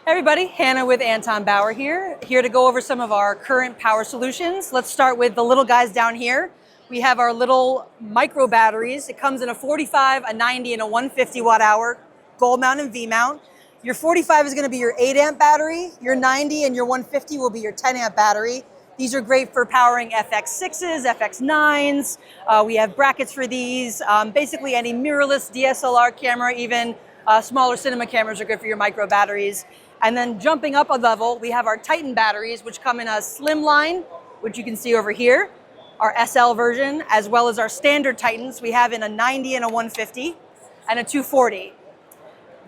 Everybody, Hannah with Anton Bauer here to go over some of our current power solutions. Let's start with the little guys down here. We have our little micro batteries. It comes in a 45, a 90, and a 150 watt hour gold mount and V mount. Your 45 is going to be your 8 amp battery. Your 90 and your 150 will be your 10 amp battery. These are great for powering FX6s, FX9s. We have brackets for these. Basically any mirrorless DSLR camera, even smaller cinema cameras are good for your micro batteries. And then jumping up a level, we have our Titan batteries, which come in a slim line, which you can see over here, our SL version, as well as our standard Titans. We have in a 90 and a 150 and a 240.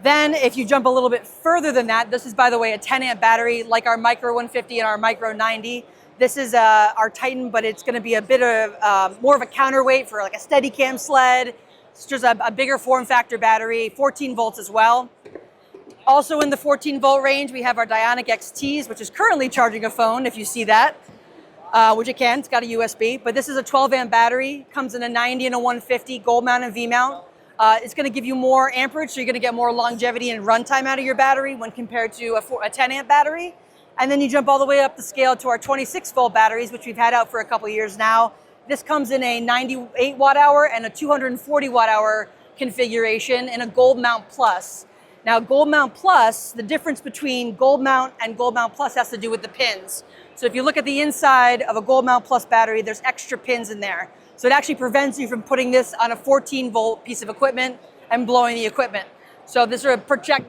Then if you jump a little bit further than that, this is, by the way, a 10 amp battery like our micro 150 and our micro 90. This is our Titan, but it's going to be a bit of more of a counterweight for like a Steadicam sled. It's just a bigger form factor battery, 14 volts as well. Also in the 14 volt range, we have our Dionic XTs, which is currently charging a phone, if you see that, which it can, it's got a USB. But this is a 12 amp battery, comes in a 90 and a 150 gold mount and V mount. It's going to give you more amperage, so you're going to get more longevity and runtime out of your battery when compared to a 10 amp battery. And then you jump all the way up the scale to our 26 volt batteries, which we've had out for a couple years now. This comes in a 98 watt hour and a 240 watt hour configuration in a gold mount plus. Now, Gold Mount Plus, the difference between Gold Mount and Gold Mount Plus has to do with the pins. So if you look at the inside of a Gold Mount Plus battery, there's extra pins in there. So it actually prevents you from putting this on a 14 volt piece of equipment and blowing the equipment. So this is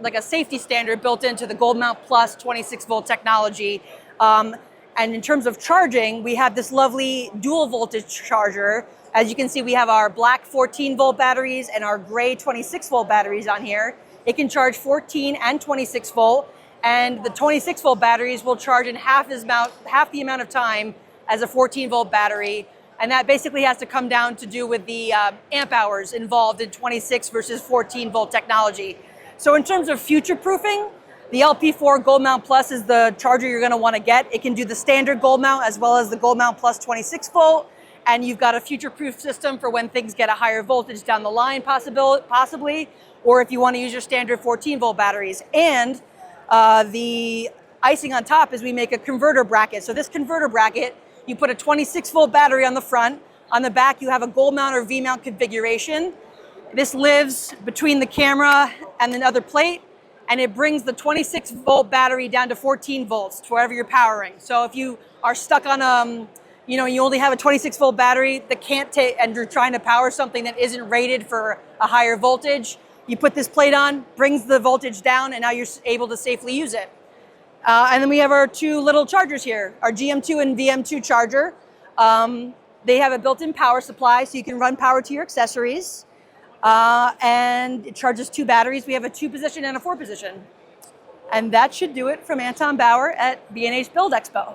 like a safety standard built into the Gold Mount Plus 26 volt technology. And in terms of charging, we have this lovely dual voltage charger. As you can see, we have our black 14 volt batteries and our gray 26 volt batteries on here. It can charge 14 and 26 volt, and the 26 volt batteries will charge in half the amount of time as a 14 volt battery. And that basically has to come down to do with the amp hours involved in 26 versus 14 volt technology. So in terms of future proofing, the LP4 Gold Mount Plus is the charger you're going to want to get. It can do the standard Gold Mount as well as the Gold Mount Plus 26 volt. And you've got a future-proof system for when things get a higher voltage down the line, possibly, or if you want to use your standard 14 volt batteries. And the icing on top is we make a converter bracket. So this converter bracket, you put a 26 volt battery on the front. On the back, you have a gold mount or V mount configuration. This lives between the camera and the other plate, and it brings the 26 volt battery down to 14 volts to wherever you're powering. So if you are stuck on you only have a 26 volt battery that can't take, and you're trying to power something that isn't rated for a higher voltage, you put this plate on, brings the voltage down, and now you're able to safely use it. And then we have our two little chargers here, our GM2 and VM2 charger. They have a built-in power supply, so you can run power to your accessories. And it charges two batteries. We have a 2-position and a 4-position. And that should do it from Anton Bauer at B&H Build Expo.